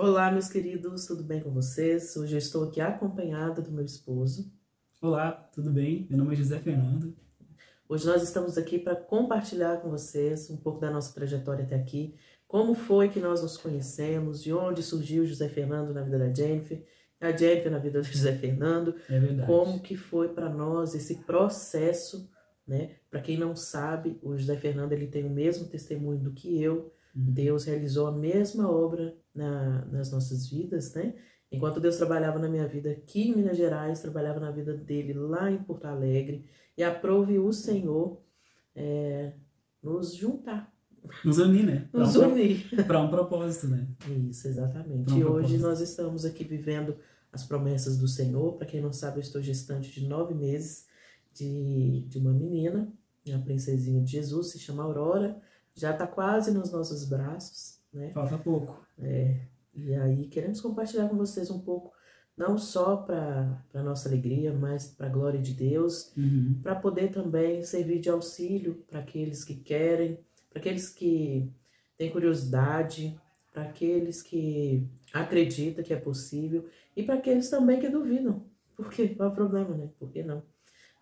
Olá, meus queridos, tudo bem com vocês? Hoje eu estou aqui acompanhada do meu esposo. Olá, tudo bem? Meu nome é José Fernando. Hoje nós estamos aqui para compartilhar com vocês um pouco da nossa trajetória até aqui, como foi que nós nos conhecemos, de onde surgiu José Fernando na vida da Jennifer, a Jennifer na vida do José Fernando, É verdade. como que foi para nós esse processo, né? Para quem não sabe, o José Fernando ele tem o mesmo testemunho do que eu. Deus realizou a mesma obra nas nossas vidas, né? Enquanto Deus trabalhava na minha vida aqui em Minas Gerais, trabalhava na vida dele lá em Porto Alegre, e aprove o Senhor nos juntar. Nos unir, né? Nos unir. Para um propósito, né? Isso, exatamente. E hoje nós estamos aqui vivendo as promessas do Senhor. Para quem não sabe, eu estou gestante de 9 meses de uma menina, a princesinha de Jesus, se chama Aurora. Já está quase nos nossos braços, né? Falta pouco. E aí queremos compartilhar com vocês um pouco, não só para a nossa alegria, mas para a glória de Deus, para poder também servir de auxílio para aqueles que querem, para aqueles que têm curiosidade, para aqueles que acreditam que é possível e para aqueles também que duvidam. Porque qual é o problema, né? Por que não?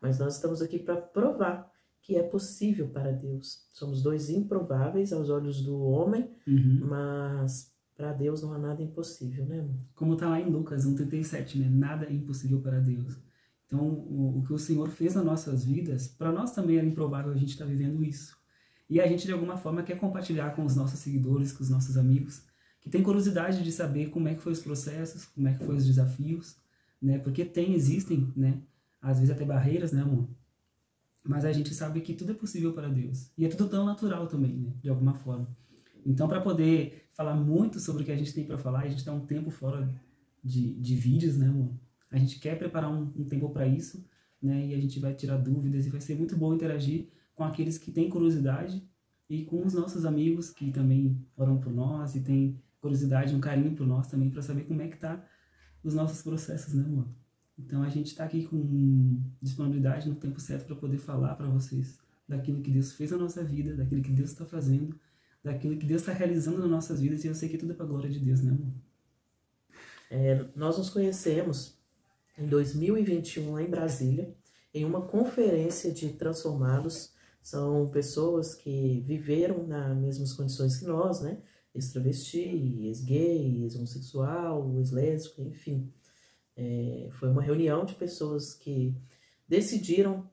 Mas nós estamos aqui para provar que é possível para Deus. Somos dois improváveis aos olhos do homem, mas para Deus não há nada impossível, né, amor? Como está lá em Lucas 1,37, né? Nada é impossível para Deus. Então, o que o Senhor fez nas nossas vidas, para nós também era improvável a gente estar vivendo isso. E a gente, de alguma forma, quer compartilhar com os nossos seguidores, com os nossos amigos, que tem curiosidade de saber como é que foi os processos, como é que foi os desafios, né? Porque existem, né? Às vezes até barreiras, né, amor? Mas a gente sabe que tudo é possível para Deus. E é tudo tão natural também, né? De alguma forma. Então, para poder falar muito sobre o que a gente tem para falar, a gente está um tempo fora de vídeos, né, amor? A gente quer preparar um tempo para isso, né? E a gente vai tirar dúvidas e vai ser muito bom interagir com aqueles que têm curiosidade e com os nossos amigos que também oram por nós e têm curiosidade, um carinho por nós também, para saber como é que tá os nossos processos, né, amor? Então a gente está aqui com disponibilidade no tempo certo para poder falar para vocês daquilo que Deus fez na nossa vida, daquilo que Deus está fazendo, daquilo que Deus está realizando nas nossas vidas, e eu sei que tudo é para a glória de Deus, né, amor? Nós nos conhecemos em 2021 lá em Brasília, em uma conferência de transformados. São pessoas que viveram nas mesmas condições que nós, né? Ex-travesti, ex-gay, ex-homossexual, ex-lésbico, enfim. Foi uma reunião de pessoas que decidiram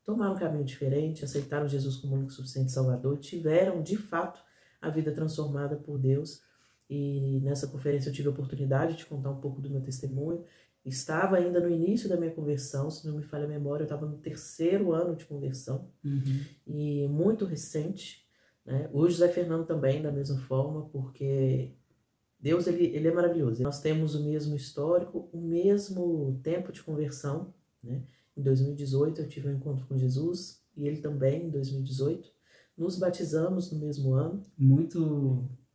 tomar um caminho diferente, aceitaram Jesus como único suficiente Salvador, tiveram, de fato, a vida transformada por Deus. E nessa conferência eu tive a oportunidade de contar um pouco do meu testemunho. Estava ainda no início da minha conversão, se não me falha a memória, eu estava no 3º ano de conversão, e muito recente, né? O José Fernando também, da mesma forma, porque Deus, ele é maravilhoso. Nós temos o mesmo histórico, o mesmo tempo de conversão, né? Em 2018 eu tive um encontro com Jesus, e ele também, em 2018. Nos batizamos no mesmo ano.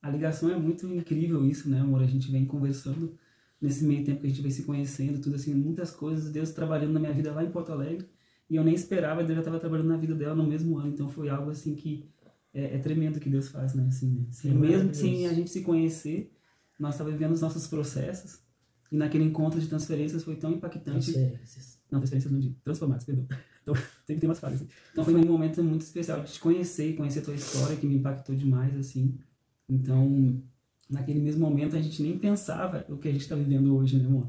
A ligação é muito incrível isso, né, amor? A gente vem conversando nesse meio tempo que a gente vem se conhecendo, tudo assim, muitas coisas, Deus trabalhando na minha vida lá em Porto Alegre, e eu nem esperava, Deus já estava trabalhando na vida dela no mesmo ano, então foi algo assim que é tremendo que Deus faz, né? Assim, né? Mesmo sem a gente se conhecer, nós estávamos vivendo os nossos processos, e naquele encontro de transferências foi tão impactante. Transferências não, de transformados, perdão. Então, tem que ter umas falhas. Assim. Então foi um momento muito especial de te conhecer e conhecer a tua história, que me impactou demais, assim. Então, naquele mesmo momento, a gente nem pensava o que a gente está vivendo hoje, né, amor?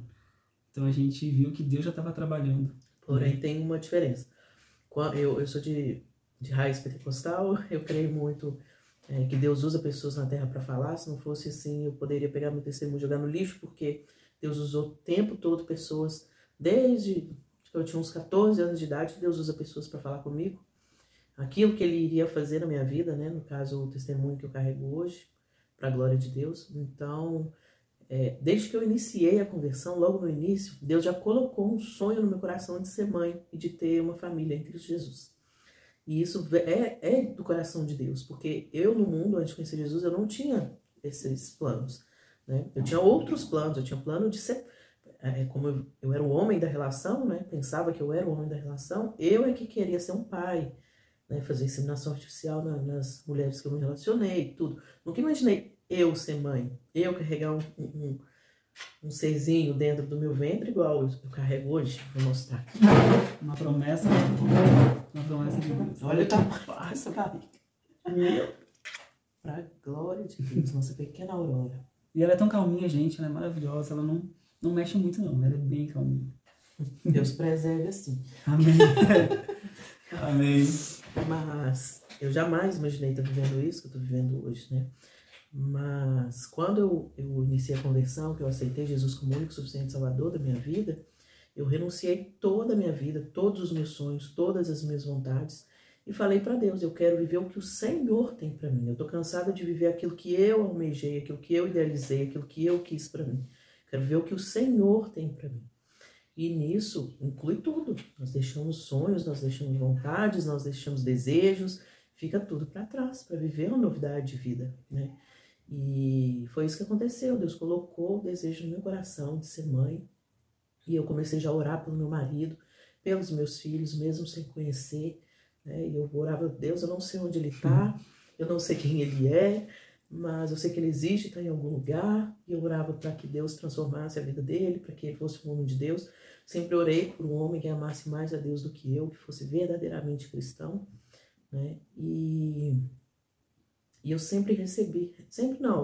Então a gente viu que Deus já estava trabalhando. Porém, tem uma diferença. Eu sou de raiz pentecostal, eu creio muito que Deus usa pessoas na terra para falar. Se não fosse assim, eu poderia pegar meu testemunho e jogar no lixo, porque Deus usou o tempo todo pessoas, desde que eu tinha uns 14 anos de idade, Deus usa pessoas para falar comigo. Aquilo que Ele iria fazer na minha vida, né? No caso, o testemunho que eu carrego hoje, para a glória de Deus. Então, desde que eu iniciei a conversão, logo no início, Deus já colocou um sonho no meu coração de ser mãe e de ter uma família em Cristo Jesus. E isso é do coração de Deus, porque eu no mundo, antes de conhecer Jesus, eu não tinha esses planos, né? Eu tinha outros planos, eu tinha plano de ser, como eu era o homem da relação, né? Pensava que eu era o homem da relação, eu é que queria ser um pai, né? Fazer inseminação artificial nas mulheres que eu me relacionei, tudo. Nunca imaginei eu ser mãe, eu carregar um serzinho dentro do meu ventre, igual eu carrego hoje. Vou mostrar aqui. Uma promessa de Deus. Olha o tamanho dessa barriga. Meu, pra glória de Deus, nossa pequena Aurora. E ela é tão calminha, gente, ela é maravilhosa, ela não mexe muito não, ela é bem calminha. Deus preserve assim. Amém. Amém. Mas eu jamais imaginei estar vivendo isso que eu estou vivendo hoje, né? Mas quando eu iniciei a conversão, que eu aceitei Jesus como único e suficiente Salvador da minha vida, eu renunciei toda a minha vida, todos os meus sonhos, todas as minhas vontades e falei para Deus, eu quero viver o que o Senhor tem para mim. Eu estou cansada de viver aquilo que eu almejei, aquilo que eu idealizei, aquilo que eu quis para mim. Quero viver o que o Senhor tem para mim. E nisso inclui tudo. Nós deixamos sonhos, nós deixamos vontades, nós deixamos desejos, fica tudo para trás para viver uma novidade de vida, né? E foi isso que aconteceu. Deus colocou o desejo no meu coração de ser mãe. E eu comecei já a orar pelo meu marido, pelos meus filhos, mesmo sem conhecer, né? E eu orava, Deus, eu não sei onde ele está, eu não sei quem ele é, mas eu sei que ele existe, está em algum lugar. E eu orava para que Deus transformasse a vida dele, para que ele fosse um homem de Deus. Sempre orei por um homem que amasse mais a Deus do que eu, que fosse verdadeiramente cristão, né? E eu sempre recebi, sempre não,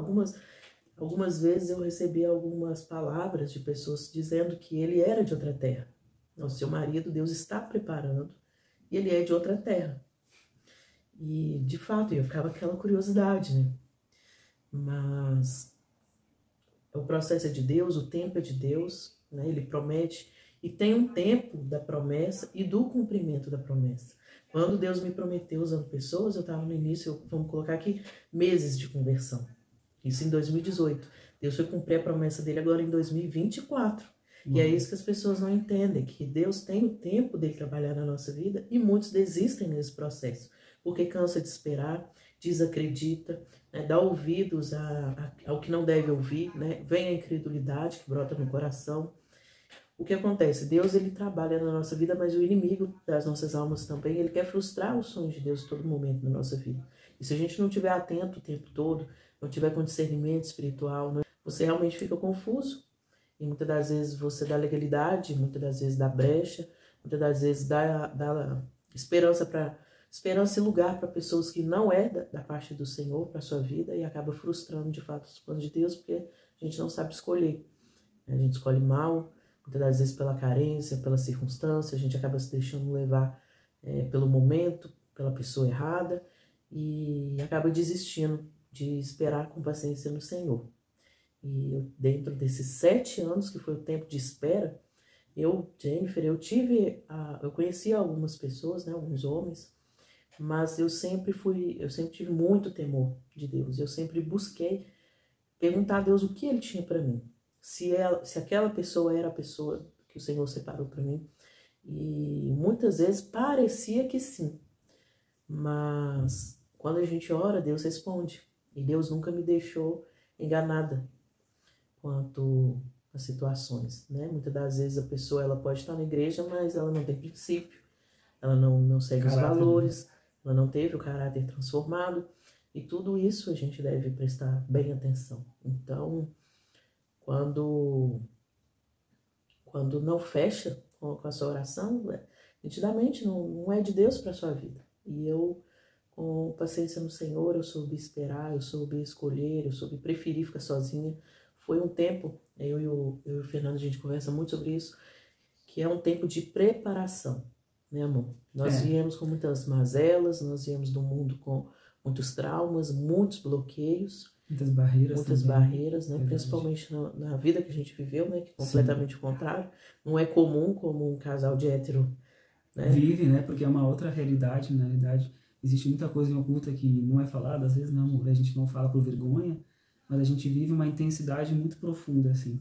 algumas vezes eu recebi algumas palavras de pessoas dizendo que ele era de outra terra. O seu marido, Deus está preparando, e ele é de outra terra. E, de fato, eu ficava aquela curiosidade, né? Mas o processo é de Deus, o tempo é de Deus, né? Ele promete, e tem um tempo da promessa e do cumprimento da promessa. Quando Deus me prometeu usando pessoas, eu estava no início, vamos colocar aqui, meses de conversão. Isso em 2018. Deus foi cumprir a promessa dele agora em 2024. E é isso que as pessoas não entendem, que Deus tem o tempo dele trabalhar na nossa vida e muitos desistem nesse processo, porque cansa de esperar, desacredita, né, dá ouvidos ao que não deve ouvir, né, vem a incredulidade que brota no coração. O que acontece? Deus, ele trabalha na nossa vida, mas o inimigo das nossas almas também, ele quer frustrar os sonhos de Deus em todo momento na nossa vida. E se a gente não estiver atento o tempo todo, não tiver com discernimento espiritual, né, você realmente fica confuso. E muitas das vezes você dá legalidade, muitas das vezes dá brecha, muitas das vezes dá esperança e lugar para pessoas que não é da parte do Senhor para a sua vida e acaba frustrando de fato os planos de Deus, porque a gente não sabe escolher. A gente escolhe mal, muitas das vezes pela carência, pela circunstância, a gente acaba se deixando levar pelo momento, pela pessoa errada e acaba desistindo de esperar com paciência no Senhor. E eu, dentro desses 7 anos, que foi o tempo de espera, Jennifer, eu conheci algumas pessoas, né, alguns homens, mas eu sempre tive muito temor de Deus. Eu sempre busquei perguntar a Deus o que ele tinha para mim. Se aquela pessoa era a pessoa que o Senhor separou para mim. E muitas vezes parecia que sim. Mas quando a gente ora, Deus responde. E Deus nunca me deixou enganada quanto às situações, né? Muitas das vezes a pessoa ela pode estar na igreja, mas ela não tem princípio, ela não segue os valores, ela não teve o caráter transformado, e tudo isso a gente deve prestar bem atenção. Então, quando não fecha com a sua oração, nitidamente não é de Deus para a sua vida. E eu, com paciência no Senhor, eu soube esperar, eu soube escolher, eu soube preferir ficar sozinha. Foi um tempo, eu e o Fernando, a gente conversa muito sobre isso, que é um tempo de preparação, né, amor? Nós viemos com muitas mazelas, nós viemos do mundo com muitos traumas, muitos bloqueios. Muitas barreiras, né? Principalmente na vida que a gente viveu, né? Que é completamente o contrário. Não é comum como um casal de hétero, né? Vive, né? Porque é uma outra realidade, na realidade. Existe muita coisa em oculta que não é falada, às vezes não, a gente não fala por vergonha, mas a gente vive uma intensidade muito profunda, assim.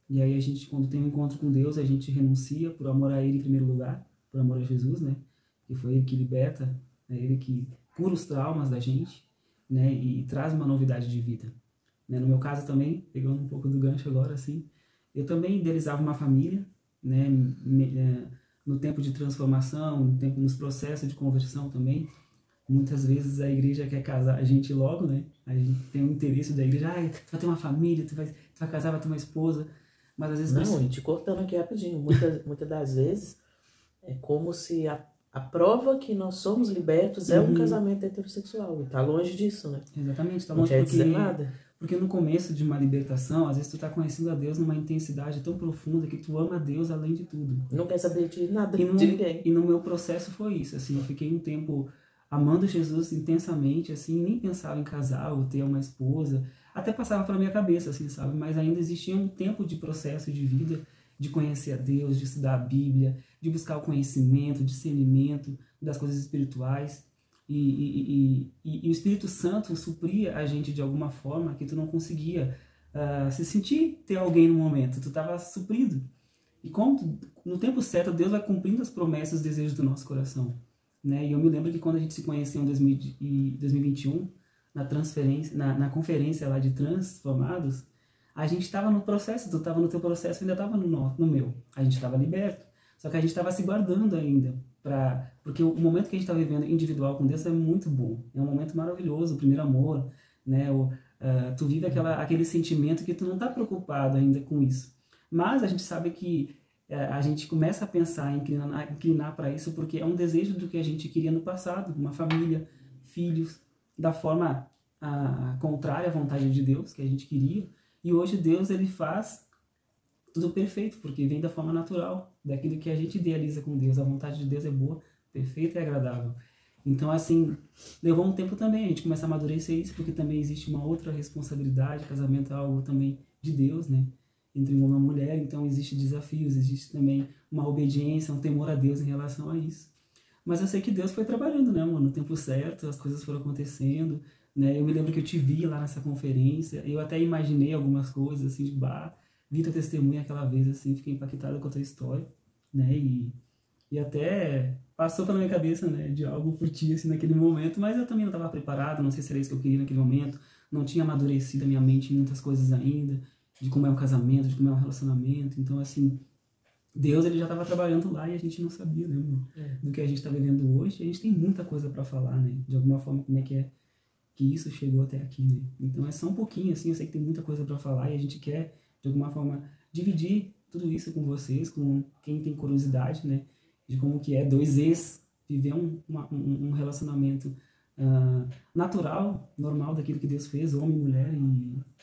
E aí a gente, quando tem um encontro com Deus, a gente renuncia por amor a Ele em primeiro lugar, por amor a Jesus, né? Que foi Ele que liberta, é Ele que cura os traumas da gente, né? E traz uma novidade de vida. Né? No meu caso também, pegando um pouco do gancho agora, assim, eu também idealizava uma família, né? No tempo de transformação, nos processos de conversão também, Muitas vezes a igreja quer casar a gente logo, né? A gente tem um interesse da igreja, tu vai ter uma família, tu vai casar, vai ter uma esposa, mas às vezes... Não, e te cortando aqui rapidinho, muitas das vezes é como se a prova que nós somos libertos é um casamento heterossexual, e tá longe disso, né? Exatamente, tá Não longe quer dizer nada. porque no começo de uma libertação, às vezes tu tá conhecendo a Deus numa intensidade tão profunda que tu ama a Deus além de tudo. Não quer saber de nada, de ninguém. E no meu processo foi isso, assim, eu fiquei um tempo amando Jesus intensamente, assim, nem pensava em casar ou ter uma esposa, até passava pela minha cabeça, assim, sabe? Mas ainda existia um tempo de processo de vida, de conhecer a Deus, de estudar a Bíblia, de buscar o conhecimento, discernimento das coisas espirituais. E o Espírito Santo supria a gente de alguma forma que tu não conseguia se sentir ter alguém no momento, tu estava suprido. E como no tempo certo Deus vai cumprindo as promessas e os desejos do nosso coração, né? E eu me lembro que quando a gente se conheceu em 2021, na conferência lá de Transformados, a gente estava no processo, tu estava no teu processo, eu ainda estava no meu. A gente estava liberto, só que a gente estava se guardando ainda. Porque o momento que a gente está vivendo individual com Deus é muito bom, é um momento maravilhoso, o primeiro amor, né? Tu vive aquele sentimento que tu não está preocupado ainda com isso, mas a gente sabe que a gente começa a pensar, inclinar para isso, porque é um desejo do que a gente queria no passado, uma família, filhos, da forma contrária à vontade de Deus, que a gente queria, e hoje Deus ele faz tudo perfeito, porque vem da forma natural, daquilo que a gente idealiza com Deus. A vontade de Deus é boa, perfeita e agradável. Então, assim, levou um tempo também a gente começar a amadurecer isso, porque também existe uma outra responsabilidade. Casamento é algo também de Deus, né? Entre um homem e uma mulher, então existe desafios, existe também uma obediência, um temor a Deus em relação a isso. Mas eu sei que Deus foi trabalhando, né, mano? No tempo certo, as coisas foram acontecendo, né? Eu me lembro que eu te vi lá nessa conferência, eu até imaginei algumas coisas, assim, de vi tua testemunha aquela vez, assim, fiquei impactado com a tua história, né, e até passou pela minha cabeça, né, de algo por ti, assim, naquele momento, mas eu também não estava preparado, não sei se era isso que eu queria naquele momento, não tinha amadurecido a minha mente em muitas coisas ainda, de como é um casamento, de como é um relacionamento, então, assim, Deus, ele já estava trabalhando lá e a gente não sabia, né, mano, do que a gente está vivendo hoje. A gente tem muita coisa para falar, né, de alguma forma, como é que isso chegou até aqui, né, então é só um pouquinho, assim, eu sei que tem muita coisa para falar e a gente quer de alguma forma, dividir tudo isso com vocês, com quem tem curiosidade, né, de como que é dois ex viver um relacionamento natural, normal daquilo que Deus fez, homem e mulher,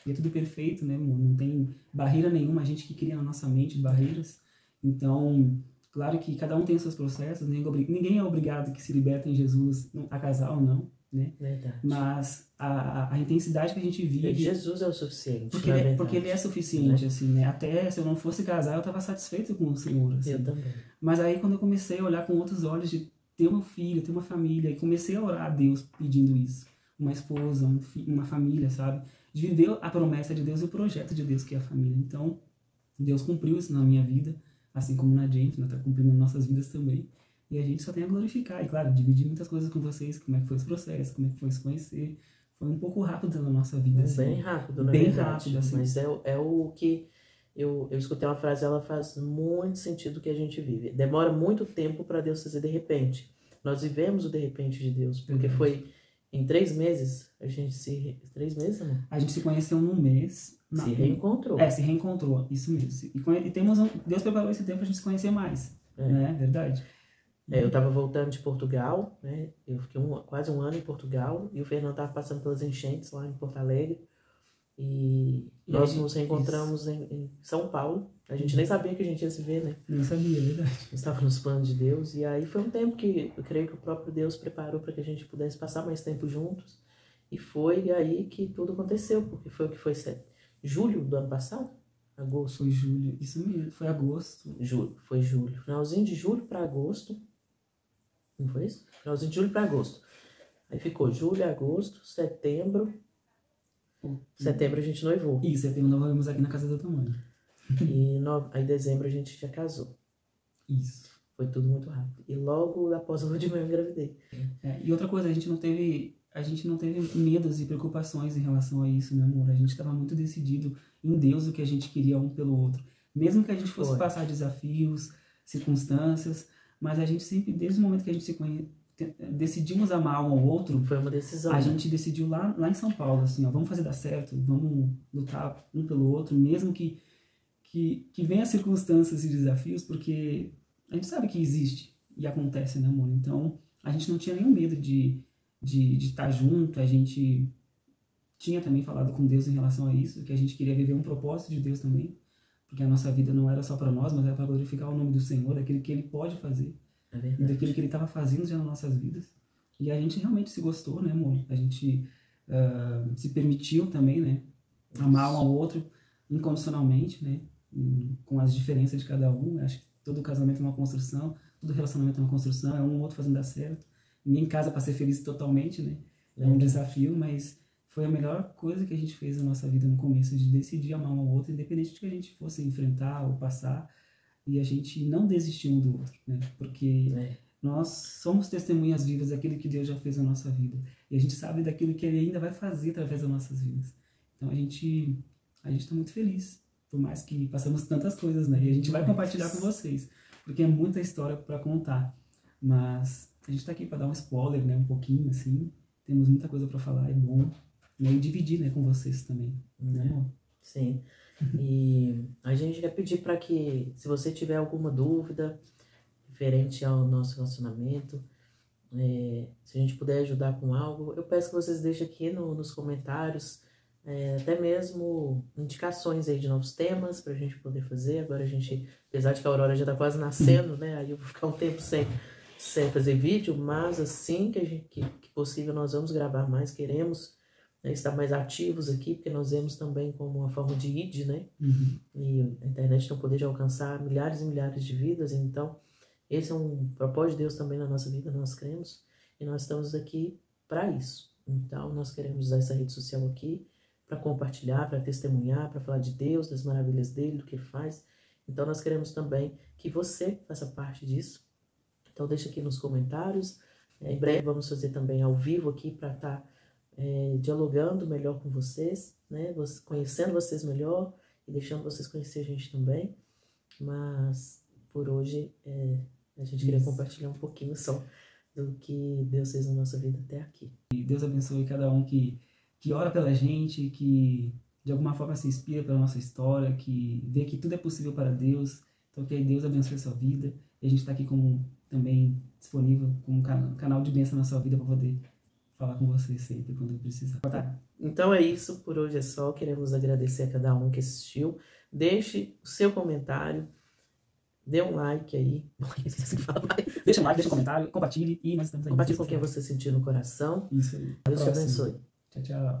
e é tudo perfeito, né, não tem barreira nenhuma, a gente que cria na nossa mente barreiras. Então, claro que cada um tem os seus processos, ninguém é obrigado que se liberta em Jesus a casar ou não, né? Verdade. Mas a intensidade que a gente vive... Jesus é o suficiente, porque ele é suficiente, né? Assim, né? Até se eu não fosse casar, eu estava satisfeito com o Senhor, assim. Eu também. Mas aí quando eu comecei a olhar com outros olhos de ter um filho, ter uma família, e comecei a orar a Deus pedindo isso, uma esposa, uma família, sabe? De viver a promessa de Deus e o projeto de Deus que é a família. Então, Deus cumpriu isso na minha vida, assim como na gente, está cumprindo nas nossas vidas também. E a gente só tem a glorificar. E, claro, dividir muitas coisas com vocês, como é que foi esse processo, como é que foi se conhecer. Foi um pouco rápido na nossa vida. Assim. Bem rápido, na bem verdade. Rápido, assim. Mas é o que... Eu escutei uma frase, ela faz muito sentido que a gente vive. Demora muito tempo para Deus fazer de repente. Nós vivemos o de repente de Deus, porque foi em 3 meses, a gente se... 3 meses, não? A gente se conheceu num mês. Se reencontrou. Se reencontrou, isso mesmo. E temos Deus preparou esse tempo pra gente se conhecer mais, né? Verdade. Eu estava voltando de Portugal, né? Eu fiquei quase um ano em Portugal, e o Fernando estava passando pelas enchentes lá em Porto Alegre. E nós nos reencontramos em São Paulo. A gente nem sabia que a gente ia se ver, né? Nem sabia, é verdade. Estava nos planos de Deus. E aí foi um tempo que eu creio que o próprio Deus preparou para que a gente pudesse passar mais tempo juntos. E foi aí que tudo aconteceu, porque foi o que foi julho do ano passado? Agosto. Foi julho, isso mesmo, foi agosto. Foi julho. Finalzinho de julho para agosto. Não foi isso? Finalzinho de julho para agosto. Aí ficou julho, agosto, setembro. Setembro a gente noivou. E setembro nós vamos aqui na casa da tua mãe. E aí dezembro a gente já casou. Isso. Foi tudo muito rápido. E logo após a lua de mel eu engravidei. E outra coisa, a gente não teve medos e preocupações em relação a isso, né, amor? A gente estava muito decidido em Deus o que a gente queria um pelo outro. Mesmo que a gente fosse passar desafios, circunstâncias, mas a gente sempre, desde o momento que a gente se decidimos amar um ao outro, Foi uma decisão. a gente decidiu lá em São Paulo, assim, ó, vamos fazer dar certo, vamos lutar um pelo outro, mesmo que venha circunstâncias e desafios, porque a gente sabe que existe e acontece, né, amor? Então, a gente não tinha nenhum medo de estar junto, a gente tinha também falado com Deus em relação a isso, que a gente queria viver um propósito de Deus também, porque a nossa vida não era só para nós, mas era para glorificar o nome do Senhor, daquilo que Ele pode fazer, e daquilo que Ele estava fazendo já nas nossas vidas. E a gente realmente se gostou, né, amor? A gente se permitiu também, né, amar um ao outro incondicionalmente, né, com as diferenças de cada um. Acho que todo casamento é uma construção, todo relacionamento é uma construção, é um outro fazendo dar certo. Ninguém casa para ser feliz totalmente, né? É um desafio, mas foi a melhor coisa que a gente fez na nossa vida no começo, de decidir amar um ao outro, independente de que a gente fosse enfrentar ou passar, e a gente não desistir um do outro, né? Porque nós somos testemunhas vivas daquilo que Deus já fez na nossa vida, e a gente sabe daquilo que Ele ainda vai fazer através das nossas vidas. Então a gente está muito feliz, por mais que passamos tantas coisas, né? E a gente vai compartilhar com vocês, porque é muita história para contar, mas a gente está aqui para dar um spoiler, né? Um pouquinho, assim. Temos muita coisa para falar, é bom. E aí dividir, né, com vocês também, né, amor? Sim. E a gente quer pedir para que, se você tiver alguma dúvida referente ao nosso relacionamento, se a gente puder ajudar com algo, eu peço que vocês deixem aqui nos comentários, até mesmo indicações aí de novos temas para a gente poder fazer. Agora a gente, apesar de que a Aurora já está quase nascendo, né, aí eu vou ficar um tempo sem fazer vídeo, mas assim que possível nós vamos gravar mais, queremos estar mais ativos aqui, porque nós vemos também como uma forma de ID, né? E a internet tem o poder de alcançar milhares e milhares de vidas, então esse é um propósito de Deus também na nossa vida, nós cremos, e nós estamos aqui para isso. Então nós queremos usar essa rede social aqui para compartilhar, para testemunhar, para falar de Deus, das maravilhas dele, do que ele faz. Então nós queremos também que você faça parte disso. Então deixa aqui nos comentários. Em breve vamos fazer também ao vivo aqui para estar dialogando melhor com vocês, né? Conhecendo vocês melhor e deixando vocês conhecer a gente também. Mas por hoje a gente queria compartilhar um pouquinho só do que Deus fez na nossa vida até aqui. E Deus abençoe cada um que ora pela gente, que de alguma forma se inspira pela nossa história, que vê que tudo é possível para Deus. Então que Deus abençoe a sua vida. E a gente está aqui também disponível como um canal de bênção na sua vida para poder falar com vocês sempre quando precisar. Tá. Então é isso, por hoje é só. Queremos agradecer a cada um que assistiu. Deixe o seu comentário, dê um like aí. Deixa um like, deixa um comentário, compartilhe e nós estamos aí. Compartilhe com quem você sentiu no coração. Isso aí. Deus te abençoe. Tchau, tchau.